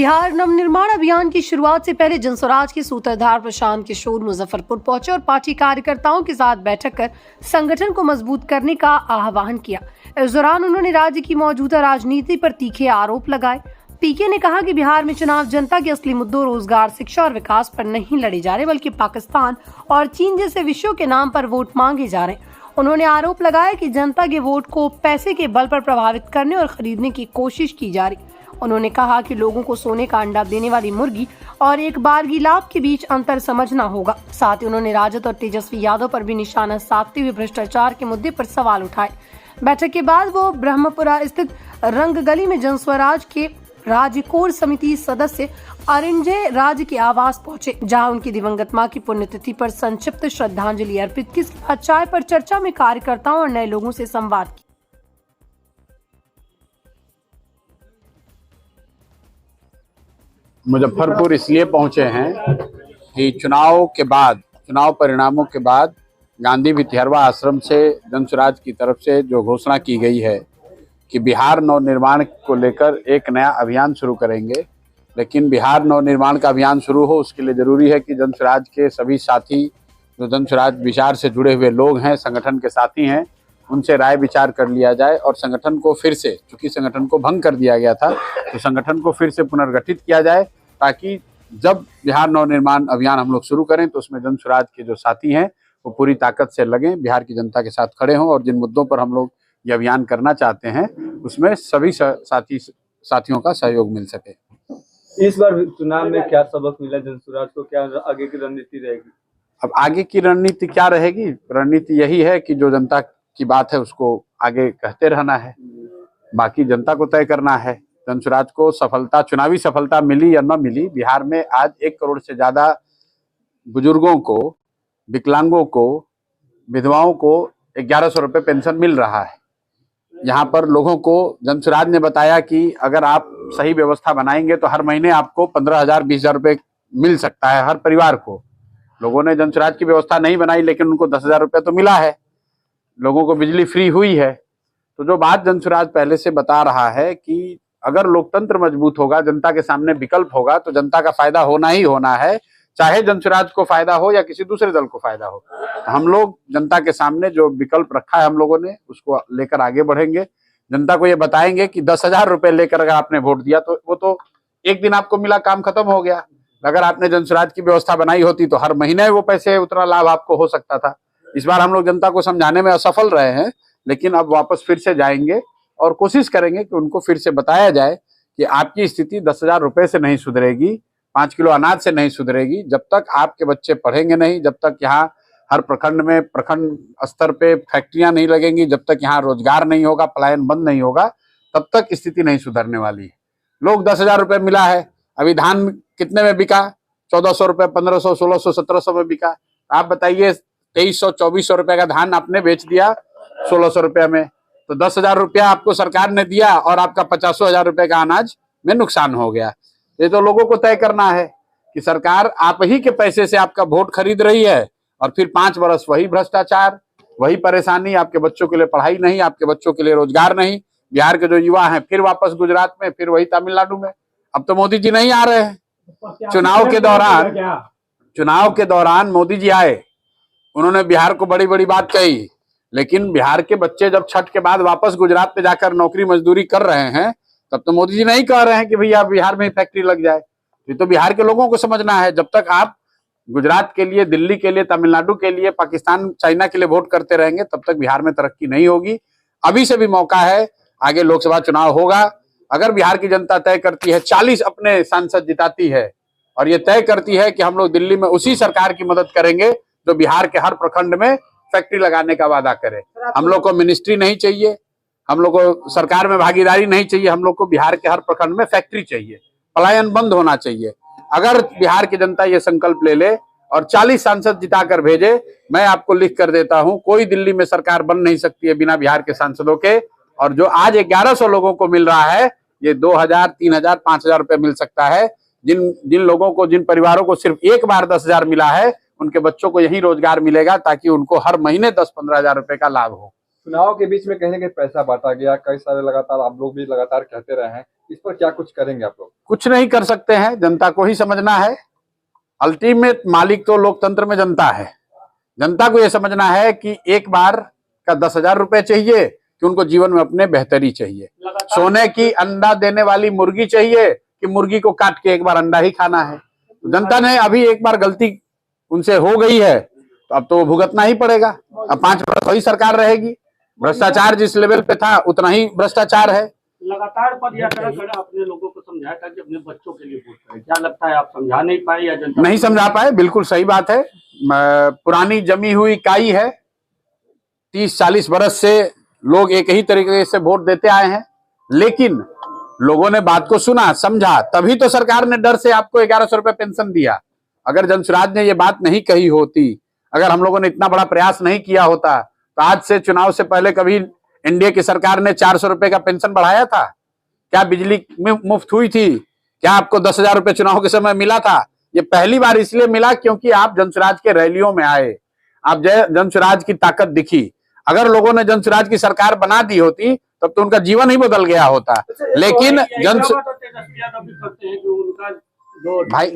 बिहार नवनिर्माण अभियान की शुरुआत से पहले जनस्वराज के सूत्रधार प्रशांत किशोर मुजफ्फरपुर पहुंचे और पार्टी कार्यकर्ताओं के साथ बैठक कर संगठन को मजबूत करने का आह्वान किया। इस दौरान उन्होंने राज्य की मौजूदा राजनीति पर तीखे आरोप लगाए। पीके ने कहा कि बिहार में चुनाव जनता के असली मुद्दों रोजगार, शिक्षा और विकास पर नहीं लड़े जा रहे, बल्कि पाकिस्तान और चीन जैसे विषयों के नाम पर वोट मांगे जा रहे हैं। उन्होंने आरोप लगाया कि जनता के वोट को पैसे के बल पर प्रभावित करने और खरीदने की कोशिश की जा रही। उन्होंने कहा कि लोगों को सोने का अंडा देने वाली मुर्गी और एक बारगी लाभ के बीच अंतर समझना होगा। साथ ही उन्होंने राजद और तेजस्वी यादव पर भी निशाना साधते हुए भ्रष्टाचार के मुद्दे पर सवाल उठाए। बैठक के बाद वो ब्रह्मपुरा स्थित रंग गली में जनस्वराज के राज्य कोर समिति सदस्य अरिंजय राज के आवास पहुंचे, जहां उनकी दिवंगत मां की पुण्यतिथि पर संक्षिप्त श्रद्धांजलि अर्पित की। इसके बाद चाय पर चर्चा में कार्यकर्ताओं और नए लोगों से संवाद किया। मुजफ्फरपुर इसलिए पहुंचे हैं कि चुनाव परिणामों के बाद गांधी भितिहरवा आश्रम से जनस्वराज की तरफ से जो घोषणा की गई है कि बिहार नवनिर्माण को लेकर एक नया अभियान शुरू करेंगे। लेकिन बिहार नवनिर्माण का अभियान शुरू हो, उसके लिए ज़रूरी है कि जनस्वराज के सभी साथी, जो जनस्वराज विचार से जुड़े हुए लोग हैं, संगठन के साथी हैं, उनसे राय विचार कर लिया जाए और संगठन को फिर से, चूँकि संगठन को भंग कर दिया गया था, तो संगठन को फिर से पुनर्गठित किया जाए, ताकि जब बिहार नवनिर्माण अभियान हम लोग शुरू करें तो उसमें जनस्वराज के जो साथी हैं वो पूरी ताकत से लगें, बिहार की जनता के साथ खड़े हों और जिन मुद्दों पर हम लोग ये अभियान करना चाहते हैं उसमें सभी साथियों का सहयोग मिल सके। इस बार चुनाव में क्या सबक मिला जनस्वराज को, क्या आगे की रणनीति रहेगी? अब आगे की रणनीति क्या रहेगी? रणनीति यही है कि जो जनता की बात है उसको आगे कहते रहना है, बाकी जनता को तय करना है। जनस्वराज को सफलता, चुनावी सफलता मिली या न मिली, बिहार में आज 1 करोड़ से ज्यादा बुजुर्गों को, विकलांगों को, विधवाओं को 1100 रुपये पेंशन मिल रहा है। यहाँ पर लोगों को जनस्वराज ने बताया कि अगर आप सही व्यवस्था बनाएंगे तो हर महीने आपको 15,000 20,000 रुपये मिल सकता है हर परिवार को। लोगों ने जनस्वराज की व्यवस्था नहीं बनाई, लेकिन उनको 10,000 रुपये तो मिला है। लोगों को बिजली फ्री हुई है। तो जो बात जनस्वराज पहले से बता रहा है कि अगर लोकतंत्र मजबूत होगा, जनता के सामने विकल्प होगा, तो जनता का फायदा होना ही होना है, चाहे जनस्वराज को फायदा हो या किसी दूसरे दल को फायदा हो। हम लोग जनता के सामने जो विकल्प रखा है हम लोगों ने, उसको लेकर आगे बढ़ेंगे। जनता को ये बताएंगे कि 10,000 रुपये लेकर अगर आपने वोट दिया तो वो तो एक दिन आपको मिला, काम खत्म हो गया। अगर आपने जनस्वराज की व्यवस्था बनाई होती तो हर महीने वो पैसे, उतना लाभ आपको हो सकता था। इस बार हम लोग जनता को समझाने में असफल रहे हैं, लेकिन अब वापस फिर से जाएंगे और कोशिश करेंगे कि उनको फिर से बताया जाए कि आपकी स्थिति 10,000 रुपये से नहीं सुधरेगी, 5 किलो अनाज से नहीं सुधरेगी। जब तक आपके बच्चे पढ़ेंगे नहीं, जब तक यहाँ हर प्रखंड में, प्रखंड स्तर पे फैक्ट्रियां नहीं लगेंगी, जब तक यहाँ रोजगार नहीं होगा, पलायन बंद नहीं होगा, तब तक स्थिति नहीं सुधरने वाली है। लोग 10,000 रुपये मिला है, अभी धान कितने में बिका? 1,400 रुपये, 1,500, 1,600, 1,700 में बिका। आप बताइए, 2,300, 2,400 रुपये का धान आपने बेच दिया 1,600 रुपये में, तो 10,000 रुपया आपको सरकार ने दिया और आपका 50,000 रुपये का अनाज में नुकसान हो गया। ये तो लोगों को तय करना है कि सरकार आप ही के पैसे से आपका वोट खरीद रही है और फिर 5 वर्ष वही भ्रष्टाचार, वही परेशानी, आपके बच्चों के लिए पढ़ाई नहीं, आपके बच्चों के लिए रोजगार नहीं। बिहार के जो युवा हैं फिर वापस गुजरात में, फिर वही तमिलनाडु में। अब तो मोदी जी नहीं आ रहे हैं। चुनाव के दौरान मोदी जी आए, उन्होंने बिहार को बड़ी बड़ी बात कही, लेकिन बिहार के बच्चे जब छठ के बाद वापस गुजरात में जाकर नौकरी मजदूरी कर रहे हैं, तब तो मोदी जी नहीं कह रहे हैं कि भैया बिहार में ही फैक्ट्री लग जाए। ये तो बिहार के लोगों को समझना है। जब तक आप गुजरात के लिए, दिल्ली के लिए, तमिलनाडु के लिए, पाकिस्तान, चाइना के लिए वोट करते रहेंगे, तब तक बिहार में तरक्की नहीं होगी। अभी से भी मौका है, आगे लोकसभा चुनाव होगा। अगर बिहार की जनता तय करती है, 40 अपने सांसद जिताती है और ये तय करती है कि हम लोग दिल्ली में उसी सरकार की मदद करेंगे जो बिहार के हर प्रखंड में फैक्ट्री लगाने का वादा करे। हम लोग को मिनिस्ट्री नहीं चाहिए, हम लोग को सरकार में भागीदारी नहीं चाहिए, हम लोग को बिहार के हर प्रखंड में फैक्ट्री चाहिए, पलायन बंद होना चाहिए। अगर बिहार की जनता ये संकल्प ले ले और 40 सांसद जिताकर भेजे, मैं आपको लिख कर देता हूं, कोई दिल्ली में सरकार बन नहीं सकती है बिना बिहार के सांसदों के। और जो आज 1100 लोगों को मिल रहा है, ये 2,000, 3,000, 5,000 रुपये मिल सकता है। जिन लोगों को, जिन परिवारों को सिर्फ एक बार 10,000 मिला है, उनके बच्चों को यही रोजगार मिलेगा, ताकि उनको हर महीने 10-15,000 रुपए का लाभ हो। चुनाव के बीच में कहीं ना कहीं पैसा बांटा गया, कई सारे लगातार आप लोग भी लगातार कहते रहे हैं, इस पर क्या कुछ करेंगे आप लोग? कुछ नहीं कर सकते हैं, जनता को ही समझना है। अल्टीमेट मालिक तो लोकतंत्र में जनता है। जनता को यह समझना है कि एक बार का 10,000 रुपए चाहिए कि उनको जीवन में अपने बेहतरी चाहिए। सोने की अंडा देने वाली मुर्गी चाहिए कि मुर्गी को काट के एक बार अंडा ही खाना है। तो जनता ने अभी एक बार गलती उनसे हो गई है तो अब तो वो भुगतना ही पड़ेगा। अब 5 वर्ष वही सरकार रहेगी। भ्रष्टाचार जिस लेवल पे था उतना ही भ्रष्टाचार है। लगातार पदयात्रा कर अपने लोगों को समझाया था कि अपने बच्चों के लिए वोट करें। क्या लगता है, आप समझा नहीं पाए या जनता नहीं समझा पाए? बिल्कुल सही बात है। पुरानी जमी हुई काई है। 30-40 बरस से लोग एक ही तरीके से वोट देते आए हैं, लेकिन लोगों ने बात को सुना, समझा, तभी तो सरकार ने डर से आपको 1100 रुपए पेंशन दिया। अगर जनसुराज ने ये बात नहीं कही होती, अगर हम लोगों ने इतना बड़ा प्रयास नहीं किया होता, तो आज से चुनाव से पहले कभी एनडीए की सरकार ने 400 रुपए का पेंशन बढ़ाया था? क्या बिजली मुफ्त हुई थी? क्या आपको 10,000 रुपए चुनाव के समय मिला था? ये पहली बार इसलिए मिला क्योंकि आप जनसुराज के रैलियों में आए, आप जनसुराज की ताकत दिखी। अगर लोगों ने जनसुराज की सरकार बना दी होती तब तो उनका जीवन ही बदल गया होता। लेकिन भाई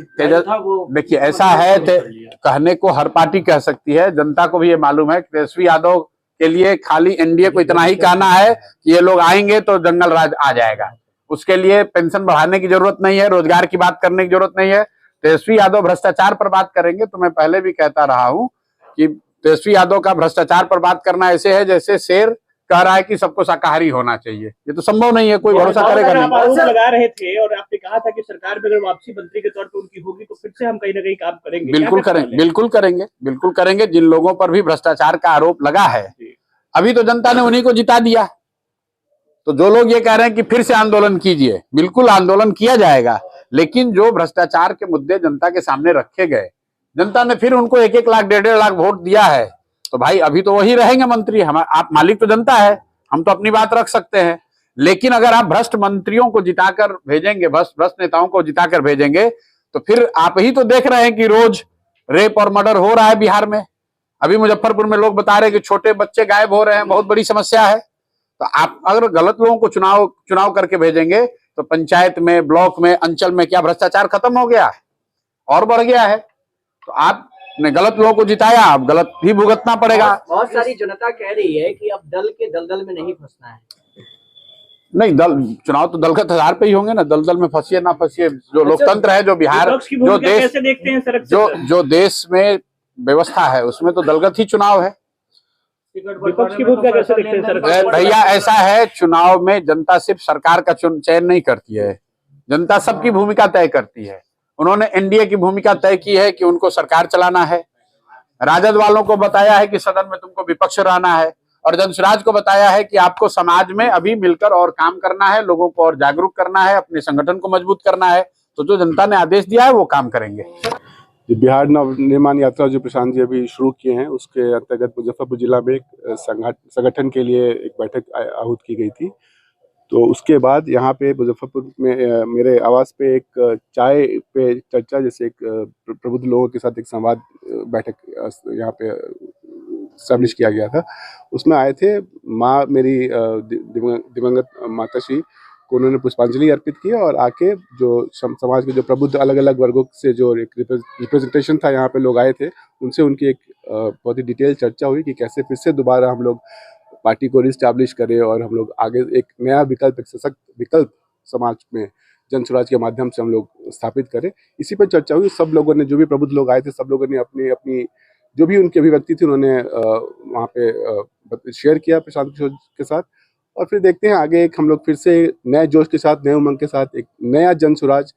देखिए, ऐसा है कहने को हर पार्टी कह सकती है। जनता को भी ये मालूम है कि तेजस्वी यादव के लिए खाली एनडीए को इतना ही कहना है कि ये लोग आएंगे तो जंगल राज आ जाएगा। उसके लिए पेंशन बढ़ाने की जरूरत नहीं है, रोजगार की बात करने की जरूरत नहीं है। तेजस्वी यादव भ्रष्टाचार पर बात करेंगे तो मैं पहले भी कहता रहा हूं कि तेजस्वी यादव का भ्रष्टाचार पर बात करना ऐसे है जैसे शेर कह रहा है कि सबको शाकाहारी होना चाहिए। ये तो संभव नहीं है, कोई भरोसा करेगा नहीं। आप आरोप लगा रहे थे और आपने कहा था कि सरकार में अगर वापसी मंत्री के तौर पर उनकी होगी तो फिर से हम कहीं ना कहीं काम करेंगे। बिल्कुल करेंगे, बिल्कुल करेंगे, बिल्कुल करेंगे। जिन लोगों पर भी भ्रष्टाचार का आरोप लगा है, अभी तो जनता ने उन्हीं को जिता दिया। तो जो लोग ये कह रहे हैं कि फिर से आंदोलन कीजिए, बिल्कुल आंदोलन किया जाएगा, लेकिन जो भ्रष्टाचार के मुद्दे जनता के सामने रखे गए, जनता ने फिर उनको 1-1 लाख 1.5 लाख वोट दिया है, तो भाई अभी तो वही रहेंगे मंत्री। आप मालिक तो जनता है, हम तो अपनी बात रख सकते हैं। लेकिन अगर आप भ्रष्ट मंत्रियों को जिताकर भेजेंगे, भ्रष्ट नेताओं को जिताकर भेजेंगे, तो फिर आप ही तो देख रहे हैं कि रोज रेप और मर्डर हो रहा है बिहार में। अभी मुजफ्फरपुर में लोग बता रहे हैं कि छोटे बच्चे गायब हो रहे हैं, बहुत बड़ी समस्या है। तो आप अगर गलत लोगों को चुनाव करके भेजेंगे तो पंचायत में, ब्लॉक में, अंचल में क्या भ्रष्टाचार खत्म हो गया और बढ़ गया है? तो आपने गलत लोगों को जिताया, अब गलत ही भुगतना पड़ेगा। बहुत सारी जनता कह रही है कि अब दल के दलदल में नहीं फंसना है। नहीं, चुनाव तो दलगत आधार पे ही होंगे ना। दलदल में फंसिए ना फंसिए, जो लोकतंत्र है, जो बिहार, जो देश, कैसे देखते हैं सड़क जो देश में व्यवस्था है उसमें तो दलगत ही चुनाव है। विपक्ष की भूमिका कैसे देखते हैं? भैया ऐसा है, चुनाव में जनता सिर्फ सरकार का चयन नहीं करती है, जनता सबकी भूमिका तय करती है। उन्होंने एनडीए की भूमिका तय की है कि उनको सरकार चलाना है। राजद वालों को बताया है कि सदन में तुमको विपक्ष रहना है, और जनसुराज को बताया है कि आपको समाज में अभी मिलकर और काम करना है, लोगों को और जागरूक करना है, अपने संगठन को मजबूत करना है। तो जो जनता ने आदेश दिया है वो काम करेंगे। बिहार नवनिर्माण यात्रा जो प्रशांत जी अभी शुरू किए हैं, उसके अंतर्गत मुजफ्फरपुर जिला में एक संगठन के लिए एक बैठक आहूत की गई थी। तो उसके बाद यहाँ पे मुजफ्फरपुर में मेरे आवास पे एक चाय पे चर्चा, जैसे एक प्रबुद्ध लोगों के साथ एक संवाद बैठक यहाँ पे एस्टैब्लिश किया गया था। उसमें आए थे माँ मेरी दिवंगत माताश्री को, उन्होंने पुष्पांजलि अर्पित की और आके जो समाज के जो प्रबुद्ध अलग अलग वर्गों से जो एक रिप्रेजेंटेशन था, यहाँ पे लोग आए थे, उनसे उनकी एक बहुत ही डिटेल चर्चा हुई कि कैसे फिर से दोबारा हम लोग पार्टी को रिस्टैब्लिश करें और हम लोग आगे एक नया विकल्प, एक सशक्त विकल्प समाज में जनसुराज के माध्यम से हम लोग स्थापित करें। इसी पर चर्चा हुई। सब लोगों ने, जो भी प्रबुद्ध लोग आए थे, सब लोगों ने अपनी अपनी जो भी उनकी अभिव्यक्ति थी उन्होंने वहाँ पे शेयर किया प्रशांत किशोर के साथ। और फिर देखते हैं आगे एक हम लोग फिर से नए जोश के साथ, नए उमंग के साथ एक नया जनसुराज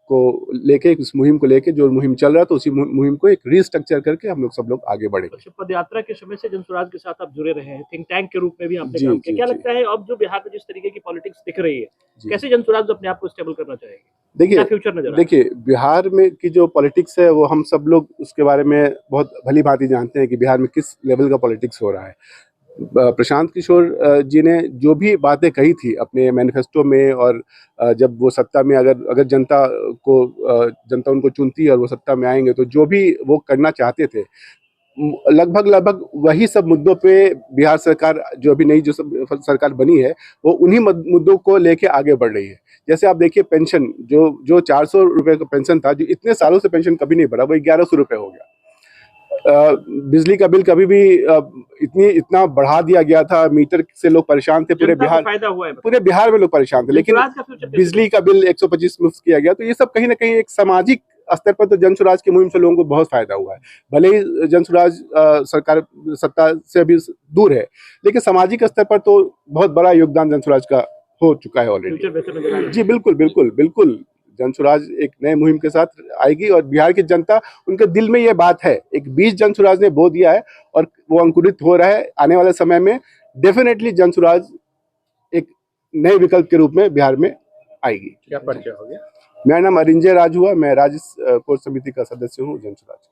को लेके, इस मुहिम को लेके, जो मुहिम चल रहा था उसी मुहिम को एक रीस्ट्रक्चर करके हम लोग सब लोग आगे बढ़ेंगे। पद यात्रा के समय से जनसुराज के साथ आप जुड़े रहे हैं, थिंक टैंक के रूप में भी आपने काम किया। क्या लगता है अब जो बिहार में जिस तरीके की पॉलिटिक्स दिख रही है, कैसे जनसुराज अपने आप को स्टेबल करना चाहेगी? देखिए बिहार में की जो पॉलिटिक्स है वो हम सब लोग उसके बारे में बहुत भली भांति जानते हैं कि बिहार में किस लेवल का पॉलिटिक्स हो रहा है। प्रशांत किशोर जी ने जो भी बातें कही थी अपने मैनिफेस्टो में, और जब वो सत्ता में अगर जनता उनको चुनती है और वो सत्ता में आएंगे, तो जो भी वो करना चाहते थे लगभग वही सब मुद्दों पे बिहार सरकार जो अभी नई जो सरकार बनी है वो उन्हीं मुद्दों को लेके आगे बढ़ रही है। जैसे आप देखिए पेंशन जो 400 रुपए का पेंशन था, जो इतने सालों से पेंशन कभी नहीं बढ़ा, वो 1100 रुपए हो गया। बिजली का बिल कभी भी इतना बढ़ा दिया गया था, मीटर से लोग परेशान थे, पूरे बिहार में लोग परेशान थे, लेकिन बिजली का बिल 125 मुफ्त किया गया। तो ये सब कहीं ना कहीं एक सामाजिक स्तर पर तो जन स्वराज की मुहिम से लोगों को बहुत फायदा हुआ है। भले ही जन स्वराज सरकार सत्ता से अभी दूर है, लेकिन सामाजिक स्तर पर तो बहुत बड़ा योगदान जन स्वराज का हो चुका है ऑलरेडी। जी बिल्कुल बिल्कुल बिल्कुल, जन स्वराज एक नए मुहिम के साथ आएगी और बिहार की जनता, उनके दिल में ये बात है, एक बीज जन स्वराज ने बो दिया है और वो अंकुरित हो रहा है। आने वाले समय में डेफिनेटली जन स्वराज एक नए विकल्प के रूप में बिहार में आएगी। क्या परिचय हो गया? मेरा नाम अरिंजय राज हुआ, मैं राज्य कोर समिति का सदस्य हूँ जन स्वराज।